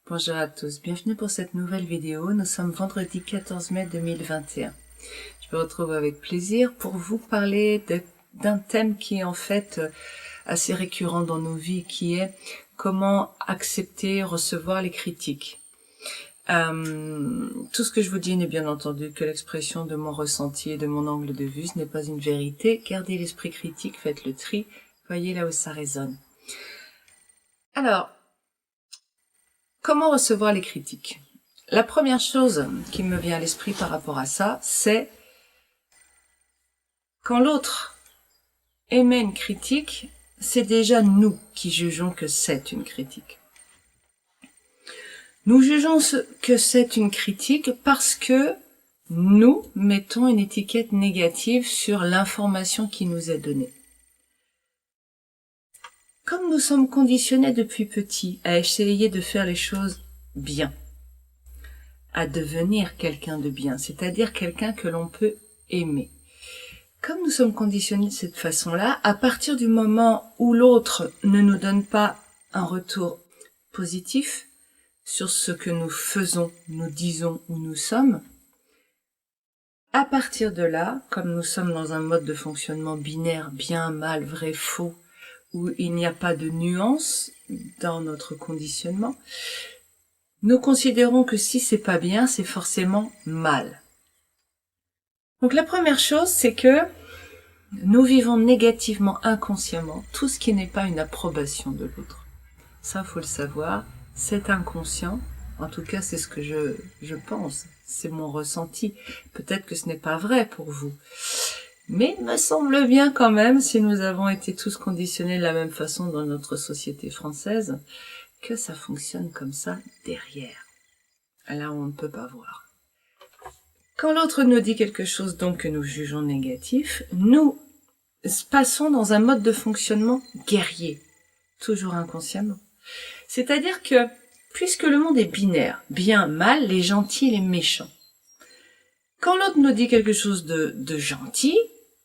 Bonjour à tous, bienvenue pour cette nouvelle vidéo. Nous sommes vendredi 14 mai 2021. Je me retrouve avec plaisir pour vous parler d'un thème qui est en fait assez récurrent dans nos vies, qui est comment accepter, recevoir les critiques. Tout ce que je vous dis n'est bien entendu que l'expression de mon ressenti et de mon angle de vue. Ce n'est pas une vérité. Gardez l'esprit critique, faites le tri, voyez là où ça résonne. Alors, comment recevoir les critiques? La première chose qui me vient à l'esprit par rapport à ça, c'est quand l'autre émet une critique, c'est déjà nous qui jugeons que c'est une critique. Nous jugeons que c'est une critique parce que nous mettons une étiquette négative sur l'information qui nous est donnée. Comme nous sommes conditionnés depuis petit à essayer de faire les choses bien, à devenir quelqu'un de bien, c'est-à-dire quelqu'un que l'on peut aimer. Comme nous sommes conditionnés de cette façon-là, à partir du moment où l'autre ne nous donne pas un retour positif sur ce que nous faisons, nous disons ou nous sommes, à partir de là, comme nous sommes dans un mode de fonctionnement binaire, bien, mal, vrai, faux, où il n'y a pas de nuance dans notre conditionnement, nous considérons que si c'est pas bien, c'est forcément mal. Donc la première chose, c'est que nous vivons négativement, inconsciemment, tout ce qui n'est pas une approbation de l'autre. Ça, faut le savoir, c'est inconscient. En tout cas, c'est ce que je pense. C'est mon ressenti. Peut-être que ce n'est pas vrai pour vous. Mais il me semble bien quand même, si nous avons été tous conditionnés de la même façon dans notre société française, que ça fonctionne comme ça derrière. Là, on ne peut pas voir. Quand l'autre nous dit quelque chose donc que nous jugeons négatif, nous passons dans un mode de fonctionnement guerrier, toujours inconsciemment. C'est-à-dire que, puisque le monde est binaire, bien, mal, les gentils et les méchants, quand l'autre nous dit quelque chose de gentil,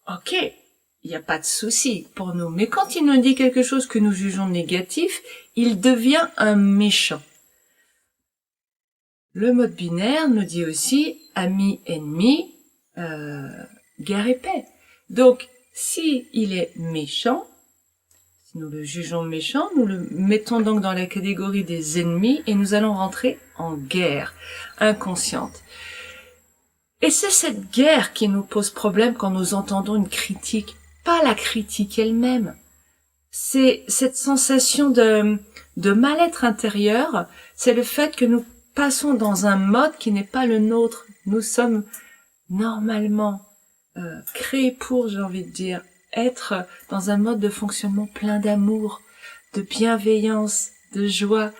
ok, il n'y a pas de souci pour nous. Mais quand il nous dit quelque chose que nous jugeons négatif, il devient un méchant. Le mode binaire nous dit aussi ami-ennemi, guerre et paix. Donc, si il est méchant, si nous le jugeons méchant, nous le mettons donc dans la catégorie des ennemis et nous allons rentrer en guerre inconsciente. Et c'est cette guerre qui nous pose problème quand nous entendons une critique, pas la critique elle-même. C'est cette sensation de mal-être intérieur, c'est le fait que nous passons dans un mode qui n'est pas le nôtre. Nous sommes normalement créés pour, j'ai envie de dire, être dans un mode de fonctionnement plein d'amour, de bienveillance, de joie.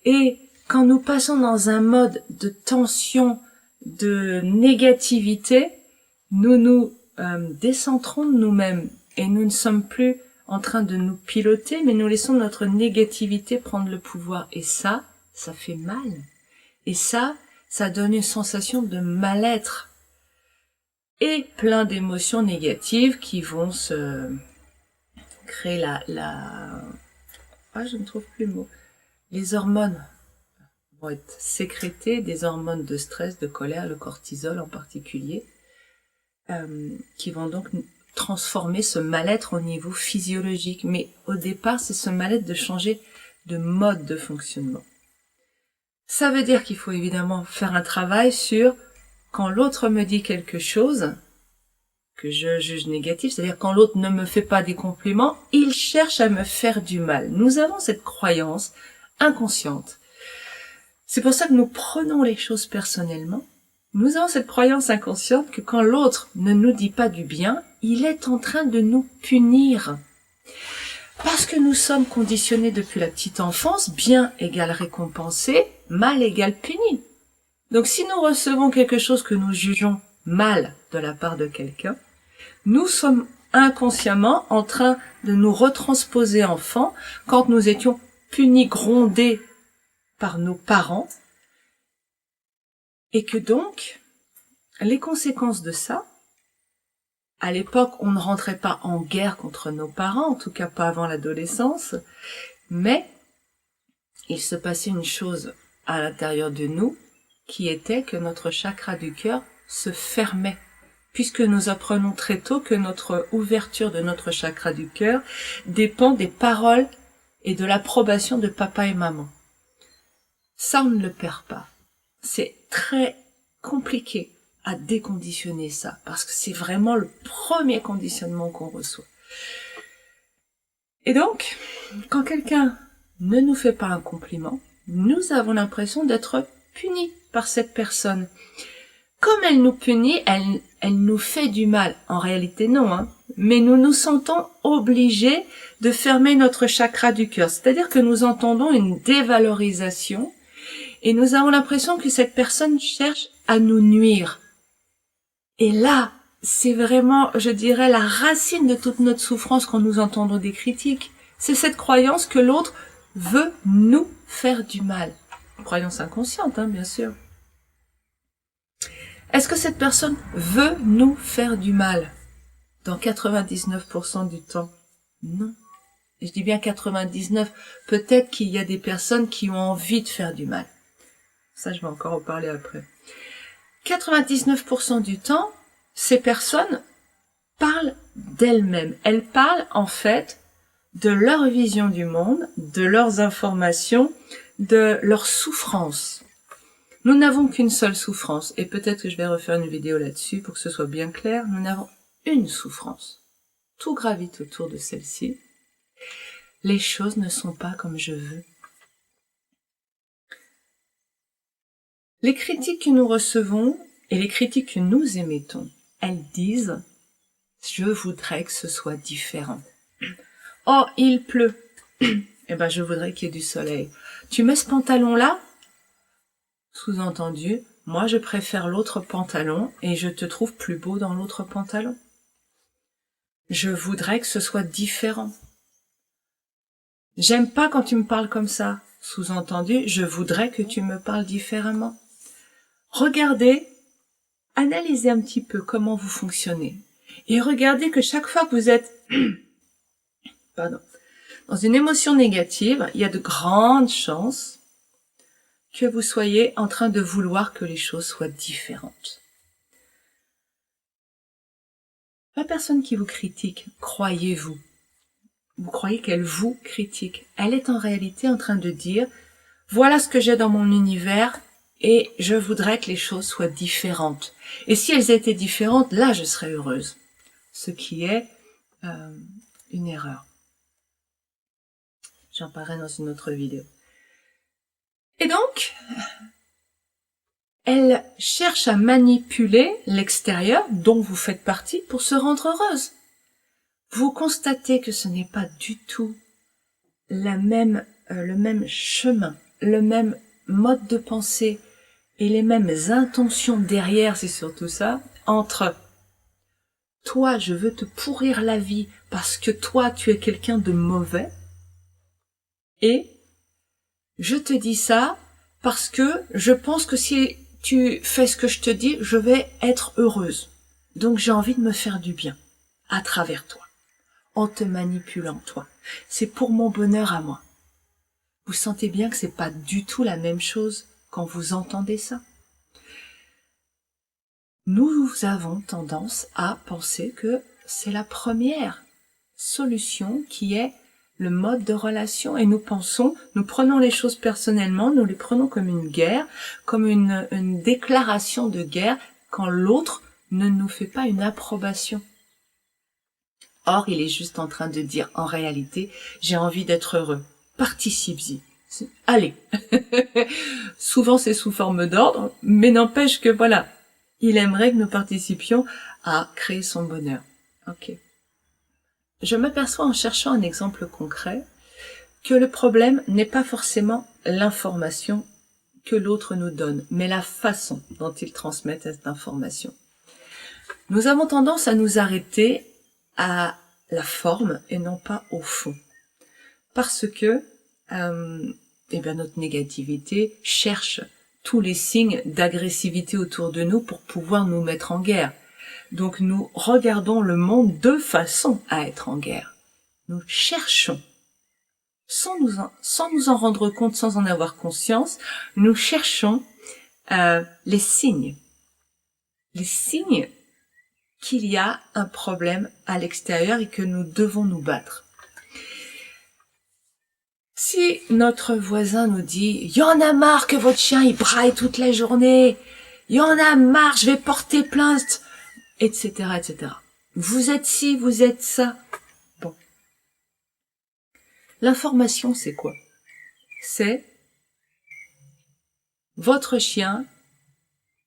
Et quand nous passons dans un mode de tension, de négativité, nous nous décentrons de nous-mêmes et nous ne sommes plus en train de nous piloter, mais nous laissons notre négativité prendre le pouvoir. Et ça fait mal. Et ça donne une sensation de mal-être et plein d'émotions négatives qui vont se créer je ne trouve plus le mot. Les hormones vont être sécrétées, des hormones de stress, de colère, le cortisol en particulier, qui vont donc transformer ce mal-être au niveau physiologique. Mais au départ, c'est ce mal-être de changer de mode de fonctionnement. Ça veut dire qu'il faut évidemment faire un travail sur quand l'autre me dit quelque chose que je juge négatif, c'est-à-dire quand l'autre ne me fait pas des compliments, il cherche à me faire du mal. Nous avons cette croyance inconsciente. C'est pour ça que nous prenons les choses personnellement. Nous avons cette croyance inconsciente que quand l'autre ne nous dit pas du bien, il est en train de nous punir. Parce que nous sommes conditionnés depuis la petite enfance, bien égale récompensé, mal égale puni. Donc si nous recevons quelque chose que nous jugeons mal de la part de quelqu'un, nous sommes inconsciemment en train de nous retransposer enfant quand nous étions punis, grondés par nos parents, et que donc, les conséquences de ça, à l'époque, on ne rentrait pas en guerre contre nos parents, en tout cas pas avant l'adolescence, mais il se passait une chose à l'intérieur de nous qui était que notre chakra du cœur se fermait, puisque nous apprenons très tôt que notre ouverture de notre chakra du cœur dépend des paroles et de l'approbation de papa et maman. Ça, on ne le perd pas. C'est très compliqué à déconditionner ça, parce que c'est vraiment le premier conditionnement qu'on reçoit. Et donc, quand quelqu'un ne nous fait pas un compliment, nous avons l'impression d'être punis par cette personne. Comme elle nous punit, elle nous fait du mal. En réalité, non, hein. Mais nous nous sentons obligés de fermer notre chakra du cœur. C'est-à-dire que nous entendons une dévalorisation et nous avons l'impression que cette personne cherche à nous nuire. Et là, c'est vraiment, je dirais, la racine de toute notre souffrance quand nous entendons des critiques. C'est cette croyance que l'autre veut nous faire du mal. Croyance inconsciente, hein, bien sûr. Est-ce que cette personne veut nous faire du mal? Dans 99% du temps, non. Et je dis bien 99, peut-être qu'il y a des personnes qui ont envie de faire du mal. Ça, je vais encore en parler après. 99% du temps, ces personnes parlent d'elles-mêmes. Elles parlent en fait de leur vision du monde, de leurs informations, de leur souffrance. Nous n'avons qu'une seule souffrance, et peut-être que je vais refaire une vidéo là-dessus pour que ce soit bien clair. Nous n'avons une souffrance. Tout gravite autour de celle-ci. Les choses ne sont pas comme je veux. Les critiques que nous recevons et les critiques que nous émettons, elles disent « je voudrais que ce soit différent ». Oh, il pleut. Eh ben, je voudrais qu'il y ait du soleil. Tu mets ce pantalon-là? Sous-entendu, moi je préfère l'autre pantalon et je te trouve plus beau dans l'autre pantalon. Je voudrais que ce soit différent. J'aime pas quand tu me parles comme ça. Sous-entendu, je voudrais que tu me parles différemment. Regardez, analysez un petit peu comment vous fonctionnez. Et regardez que chaque fois que vous êtes dans une émotion négative, il y a de grandes chances que vous soyez en train de vouloir que les choses soient différentes. La personne qui vous critique, croyez-vous, vous croyez qu'elle vous critique. Elle est en réalité en train de dire, voilà ce que j'ai dans mon univers et je voudrais que les choses soient différentes. Et si elles étaient différentes, là je serais heureuse. Ce qui est une erreur. J'en parlerai dans une autre vidéo. Et donc, elle cherche à manipuler l'extérieur dont vous faites partie pour se rendre heureuse. Vous constatez que ce n'est pas du tout le même chemin, le même mode de pensée et les mêmes intentions derrière, c'est surtout ça, entre toi, je veux te pourrir la vie parce que toi, tu es quelqu'un de mauvais, et je te dis ça parce que je pense que si tu fais ce que je te dis, je vais être heureuse. Donc j'ai envie de me faire du bien à travers toi, en te manipulant toi. C'est pour mon bonheur à moi. Vous sentez bien que c'est pas du tout la même chose quand vous entendez ça? Nous avons tendance à penser que c'est la première solution qui est le mode de relation et nous prenons les choses personnellement, nous les prenons comme une guerre, comme une déclaration de guerre quand l'autre ne nous fait pas une approbation. Or, il est juste en train de dire, en réalité, j'ai envie d'être heureux. Participe-y. Allez. Souvent, c'est sous forme d'ordre, mais n'empêche que voilà, il aimerait que nous participions à créer son bonheur. Ok. Je m'aperçois en cherchant un exemple concret que le problème n'est pas forcément l'information que l'autre nous donne, mais la façon dont il transmet cette information. Nous avons tendance à nous arrêter à la forme et non pas au fond. Parce que notre négativité cherche tous les signes d'agressivité autour de nous pour pouvoir nous mettre en guerre. Donc nous regardons le monde de façon à être en guerre. Nous cherchons sans nous en rendre compte, sans en avoir conscience, nous cherchons les signes qu'il y a un problème à l'extérieur et que nous devons nous battre. Si notre voisin nous dit « y en a marre que votre chien il braille toute la journée, y en a marre, je vais porter plainte », etc., etc. Vous êtes ci, vous êtes ça. Bon. L'information, c'est quoi? C'est votre chien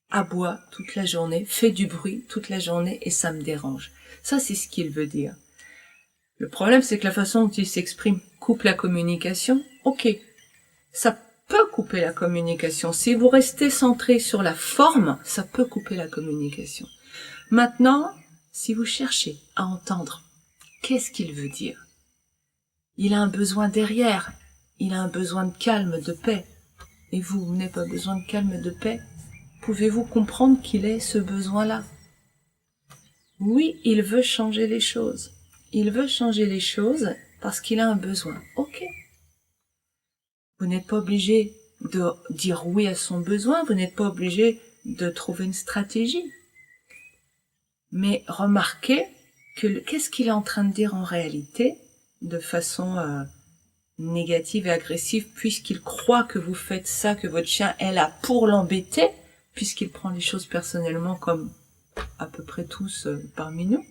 aboie toute la journée, fait du bruit toute la journée et ça me dérange. Ça, c'est ce qu'il veut dire. Le problème, c'est que la façon dont il s'exprime coupe la communication. Ok, ça peut couper la communication. Si vous restez centré sur la forme, ça peut couper la communication. Maintenant, si vous cherchez à entendre, qu'est-ce qu'il veut dire? Il a un besoin derrière. Il a un besoin de calme, de paix. Et vous n'avez pas besoin de calme, de paix? Pouvez-vous comprendre qu'il ait ce besoin-là? Oui, il veut changer les choses. Il veut changer les choses parce qu'il a un besoin. Ok. Vous n'êtes pas obligé de dire oui à son besoin, vous n'êtes pas obligé de trouver une stratégie. Mais remarquez que qu'est-ce qu'il est en train de dire en réalité, de façon négative et agressive, puisqu'il croit que vous faites ça, que votre chien est là pour l'embêter, puisqu'il prend les choses personnellement comme à peu près tous parmi nous.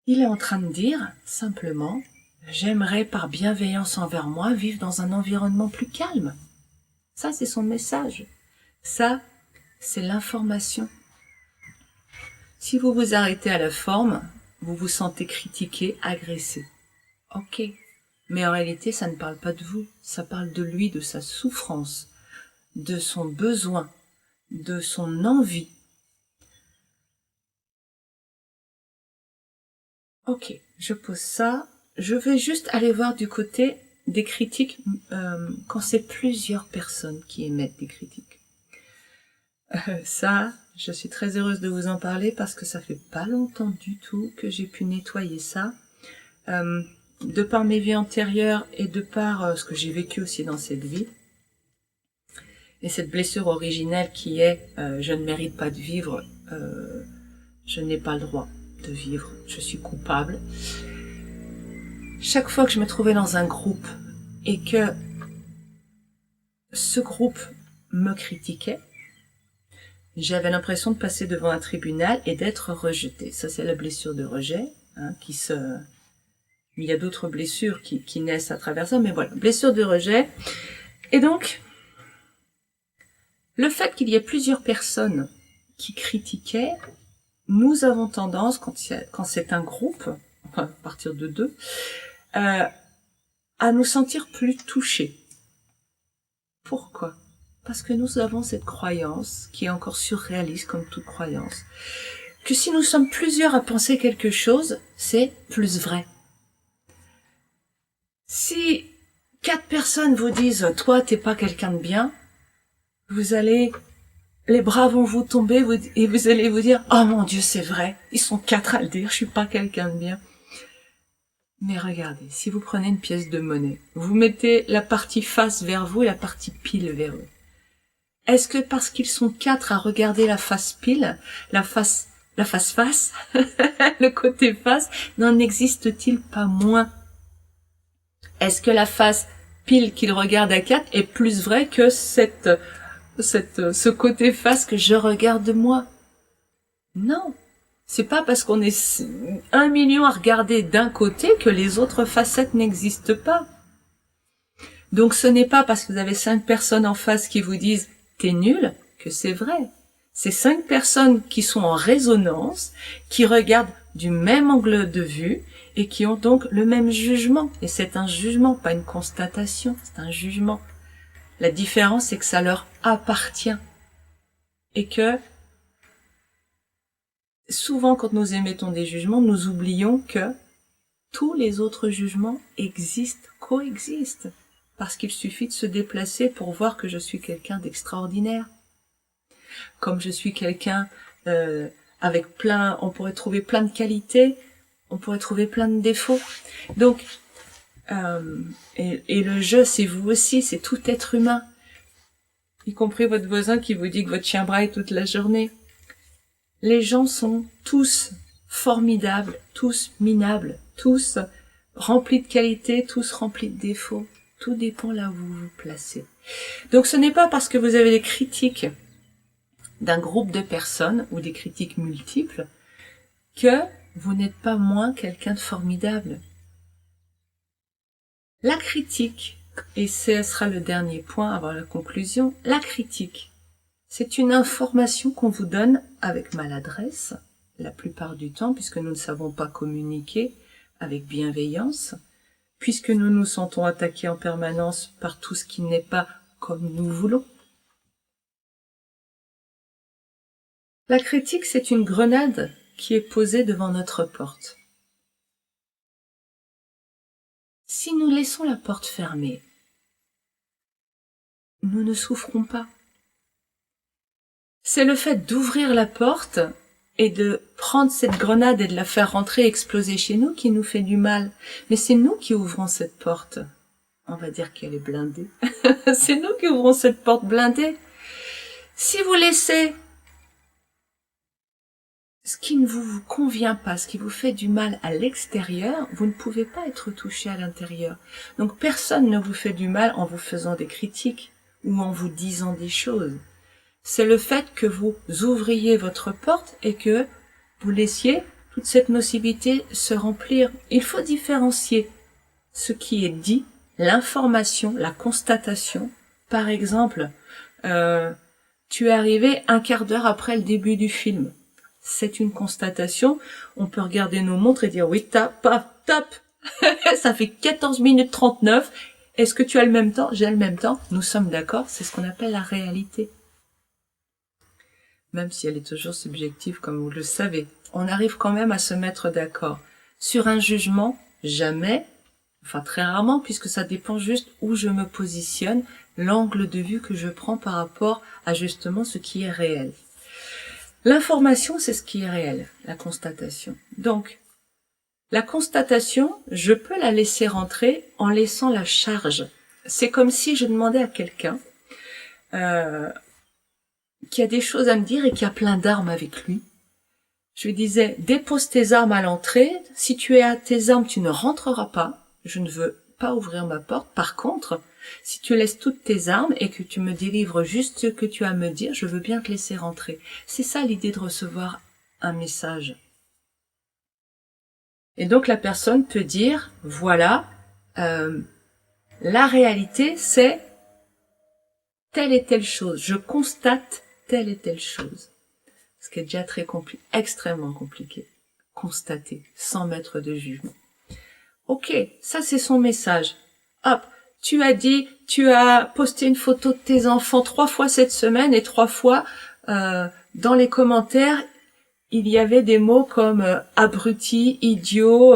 Il est en train de dire simplement « J'aimerais par bienveillance envers moi vivre dans un environnement plus calme ». Ça, c'est son message. Ça, c'est l'information. Si vous vous arrêtez à la forme, vous vous sentez critiqué, agressé. Ok, mais en réalité, ça ne parle pas de vous. Ça parle de lui, de sa souffrance, de son besoin, de son envie. Ok, je pose ça. Je vais juste aller voir du côté des critiques quand c'est plusieurs personnes qui émettent des critiques. Ça, je suis très heureuse de vous en parler parce que ça fait pas longtemps du tout que j'ai pu nettoyer ça. De par mes vies antérieures et de par ce que j'ai vécu aussi dans cette vie. Et cette blessure originelle qui est je ne mérite pas de vivre, je n'ai pas le droit de vivre, je suis coupable. Chaque fois que je me trouvais dans un groupe et que ce groupe me critiquait, j'avais l'impression de passer devant un tribunal et d'être rejetée. Ça, c'est la blessure de rejet, hein, il y a d'autres blessures qui naissent à travers ça, mais voilà, blessure de rejet. Et donc, le fait qu'il y ait plusieurs personnes qui critiquaient, nous avons tendance, quand c'est un groupe, enfin, à partir de 2, à nous sentir plus touchés. Pourquoi? Parce que nous avons cette croyance, qui est encore surréaliste comme toute croyance, que si nous sommes plusieurs à penser quelque chose, c'est plus vrai. Si 4 personnes vous disent « toi, t'es pas quelqu'un de bien », les bras vont vous tomber et vous allez vous dire « oh mon Dieu, c'est vrai, ils sont 4 à le dire, je suis pas quelqu'un de bien ». Mais regardez, si vous prenez une pièce de monnaie, vous mettez la partie face vers vous et la partie pile vers eux. Est-ce que parce qu'ils sont 4 à regarder la face pile, la face face, le côté face, n'en existe-t-il pas moins? Est-ce que la face pile qu'ils regardent à 4 est plus vraie que ce côté face que je regarde moi? Non. C'est pas parce qu'on est 1 million à regarder d'un côté que les autres facettes n'existent pas. Donc ce n'est pas parce que vous avez 5 personnes en face qui vous disent « t'es nul » que c'est vrai. C'est 5 personnes qui sont en résonance, qui regardent du même angle de vue et qui ont donc le même jugement. Et c'est un jugement, pas une constatation, c'est un jugement. La différence, c'est que ça leur appartient. Et que souvent, quand nous émettons des jugements, nous oublions que tous les autres jugements existent, coexistent. Parce qu'il suffit de se déplacer pour voir que je suis quelqu'un d'extraordinaire. Comme je suis quelqu'un avec on pourrait trouver plein de qualités, on pourrait trouver plein de défauts. Donc, Et le jeu, c'est vous aussi, c'est tout être humain, y compris votre voisin qui vous dit que votre chien braille toute la journée. Les gens sont tous formidables, tous minables, tous remplis de qualités, tous remplis de défauts. Tout dépend là où vous vous placez. Donc ce n'est pas parce que vous avez des critiques d'un groupe de personnes ou des critiques multiples que vous n'êtes pas moins quelqu'un de formidable. La critique, et ce sera le dernier point avant la conclusion, la critique, c'est une information qu'on vous donne avec maladresse, la plupart du temps, puisque nous ne savons pas communiquer avec bienveillance, puisque nous nous sentons attaqués en permanence par tout ce qui n'est pas comme nous voulons. La critique, c'est une grenade qui est posée devant notre porte. Si nous laissons la porte fermée, nous ne souffrons pas. C'est le fait d'ouvrir la porte et de prendre cette grenade et de la faire rentrer et exploser chez nous qui nous fait du mal. Mais c'est nous qui ouvrons cette porte. On va dire qu'elle est blindée. C'est nous qui ouvrons cette porte blindée. Si vous laissez ce qui ne vous convient pas, ce qui vous fait du mal à l'extérieur, vous ne pouvez pas être touché à l'intérieur. Donc personne ne vous fait du mal en vous faisant des critiques ou en vous disant des choses. C'est le fait que vous ouvriez votre porte et que vous laissiez toute cette nocivité se remplir. Il faut différencier ce qui est dit, l'information, la constatation. Par exemple, tu es arrivé un quart d'heure après le début du film. C'est une constatation. On peut regarder nos montres et dire oui, top. Ça fait 14 minutes 39. Est-ce que tu as le même temps? J'ai le même temps. Nous sommes d'accord. C'est ce qu'on appelle la réalité. Même si elle est toujours subjective, comme vous le savez. On arrive quand même à se mettre d'accord. Sur un jugement, jamais, enfin très rarement, puisque ça dépend juste où je me positionne, l'angle de vue que je prends par rapport à justement ce qui est réel. L'information, c'est ce qui est réel, la constatation. Donc, la constatation, je peux la laisser rentrer en laissant la charge. C'est comme si je demandais à quelqu'un qui a des choses à me dire et qui a plein d'armes avec lui. Je lui disais, dépose tes armes à l'entrée. Si tu es à tes armes, tu ne rentreras pas. Je ne veux pas ouvrir ma porte. Par contre, si tu laisses toutes tes armes et que tu me délivres juste ce que tu as à me dire, je veux bien te laisser rentrer. C'est ça l'idée de recevoir un message. Et donc la personne peut dire, voilà, la réalité c'est telle et telle chose. Je constate telle et telle chose. Ce qui est déjà très compliqué, extrêmement compliqué. Constater, sans mettre de jugement. Ok, ça c'est son message. Hop, tu as posté une photo de tes enfants 3 fois cette semaine et 3 fois dans les commentaires, il y avait des mots comme abruti, idiot,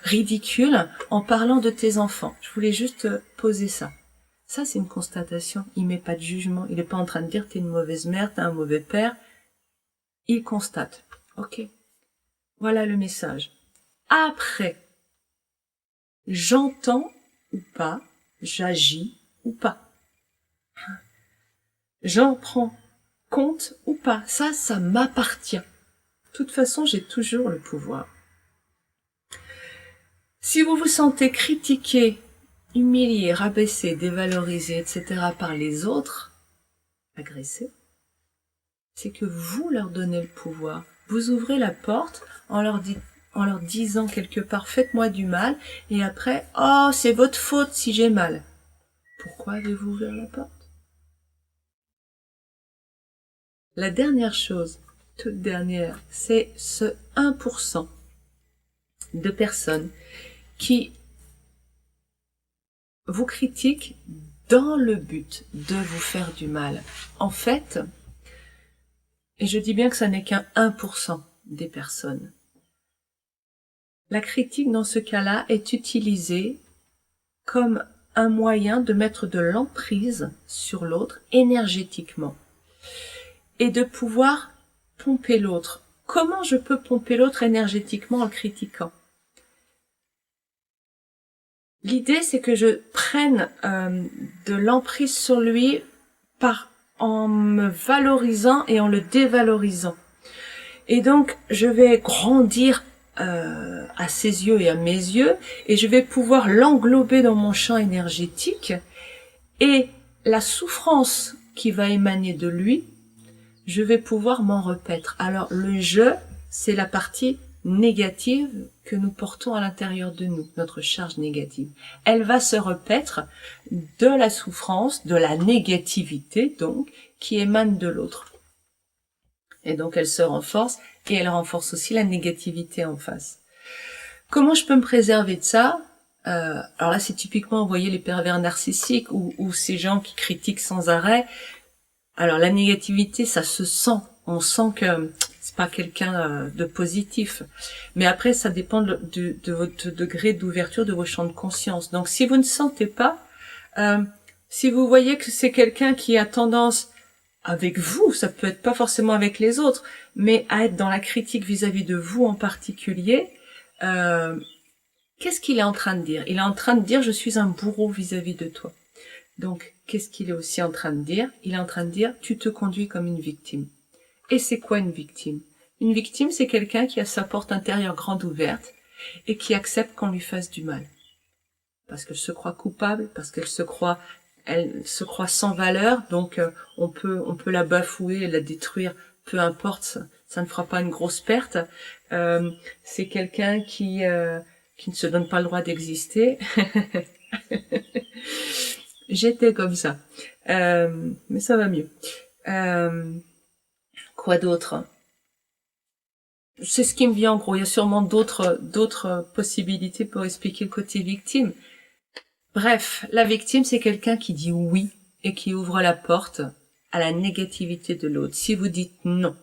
ridicule en parlant de tes enfants. Je voulais juste poser ça. Ça c'est une constatation. Il met pas de jugement. Il est pas en train de dire t'es une mauvaise mère, t'es un mauvais père. Il constate. Ok. Voilà le message. Après, j'entends ou pas, j'agis ou pas. J'en prends compte ou pas. Ça m'appartient. De toute façon, j'ai toujours le pouvoir. Si vous vous sentez critiqué, humilié, rabaissé, dévalorisé, etc. par les autres, agressé, c'est que vous leur donnez le pouvoir. Vous ouvrez la porte en leur disant quelque part faites-moi du mal et après oh c'est votre faute si j'ai mal. Pourquoi avez-vous ouvert la porte? La dernière chose, toute dernière, c'est ce 1% de personnes qui vous critiquent dans le but de vous faire du mal. En fait, et je dis bien que ça n'est qu'un 1% des personnes. La critique dans ce cas-là est utilisée comme un moyen de mettre de l'emprise sur l'autre énergétiquement et de pouvoir pomper l'autre. Comment je peux pomper l'autre énergétiquement en le critiquant? L'idée, c'est que je prenne de l'emprise sur lui en me valorisant et en le dévalorisant. Et donc, je vais grandir à ses yeux et à mes yeux, et je vais pouvoir l'englober dans mon champ énergétique, et la souffrance qui va émaner de lui, je vais pouvoir m'en repaître. Alors, le je, c'est la partie négative que nous portons à l'intérieur de nous, notre charge négative. Elle va se repaître de la souffrance, de la négativité, donc, qui émane de l'autre. Et donc, elle se renforce, et elle renforce aussi la négativité en face. Comment je peux me préserver de ça? Alors là, c'est typiquement, vous voyez, les pervers narcissiques ou ces gens qui critiquent sans arrêt. Alors, la négativité, ça se sent. On sent que c'est pas quelqu'un de positif. Mais après, ça dépend de votre degré d'ouverture de vos champs de conscience. Donc, si vous ne sentez pas, si vous voyez que c'est quelqu'un qui a tendance avec vous, ça peut être pas forcément avec les autres, mais à être dans la critique vis-à-vis de vous en particulier, qu'est-ce qu'il est en train de dire? Il est en train de dire, je suis un bourreau vis-à-vis de toi. Donc, qu'est-ce qu'il est aussi en train de dire? Il est en train de dire, tu te conduis comme une victime. Et c'est quoi une victime? Une victime, c'est quelqu'un qui a sa porte intérieure grande ouverte et qui accepte qu'on lui fasse du mal. Parce qu'elle se croit coupable, parce qu'elle se croit sans valeur, donc on peut la bafouer, la détruire, peu importe, ça ne fera pas une grosse perte. C'est quelqu'un qui ne se donne pas le droit d'exister. J'étais comme ça, mais ça va mieux. Quoi d'autre? C'est ce qui me vient en gros. Il y a sûrement d'autres possibilités pour expliquer le côté victime. Bref, la victime, c'est quelqu'un qui dit oui et qui ouvre la porte à la négativité de l'autre. Si vous dites non,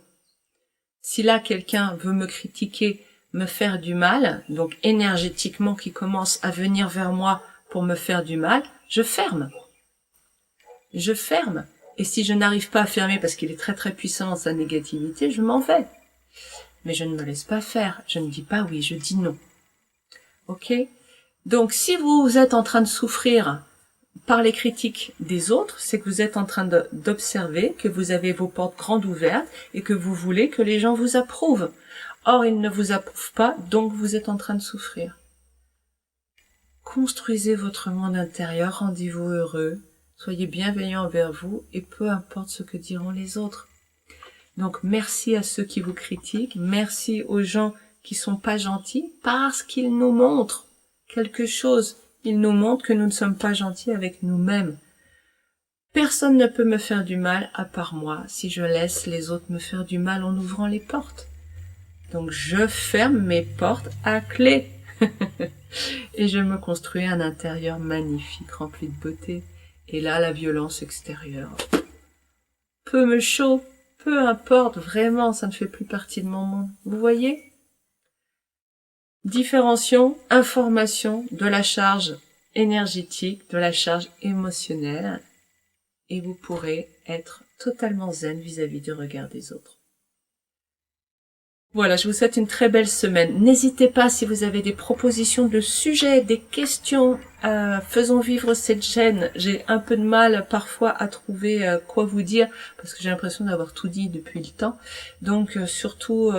si là quelqu'un veut me critiquer, me faire du mal, donc énergétiquement qui commence à venir vers moi pour me faire du mal, je ferme. Je ferme. Et si je n'arrive pas à fermer parce qu'il est très très puissant dans sa négativité, je m'en vais. Mais je ne me laisse pas faire. Je ne dis pas oui, je dis non. Ok ? Donc, si vous êtes en train de souffrir par les critiques des autres, c'est que vous êtes en train d'observer, que vous avez vos portes grandes ouvertes et que vous voulez que les gens vous approuvent. Or, ils ne vous approuvent pas, donc vous êtes en train de souffrir. Construisez votre monde intérieur, rendez-vous heureux, soyez bienveillants envers vous et peu importe ce que diront les autres. Donc, merci à ceux qui vous critiquent, merci aux gens qui sont pas gentils parce qu'ils nous montrent quelque chose. Ils nous montrent que nous ne sommes pas gentils avec nous-mêmes. Personne ne peut me faire du mal à part moi si je laisse les autres me faire du mal en ouvrant les portes. Donc je ferme mes portes à clé et je me construis un intérieur magnifique, rempli de beauté. Et là, la violence extérieure peu me chaud, peu importe, vraiment, ça ne fait plus partie de mon monde. Vous voyez ? Différenciation, information de la charge énergétique, de la charge émotionnelle, et vous pourrez être totalement zen vis-à-vis du regard des autres. Voilà, je vous souhaite une très belle semaine. N'hésitez pas si vous avez des propositions de sujets, des questions, faisons vivre cette chaîne. J'ai un peu de mal parfois à trouver quoi vous dire, parce que j'ai l'impression d'avoir tout dit depuis le temps. Donc surtout...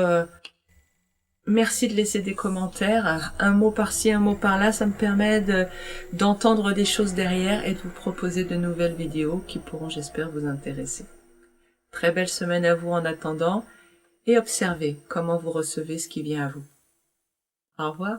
merci de laisser des commentaires, un mot par-ci, un mot par-là, ça me permet d'entendre des choses derrière et de vous proposer de nouvelles vidéos qui pourront, j'espère, vous intéresser. Très belle semaine à vous en attendant et observez comment vous recevez ce qui vient à vous. Au revoir.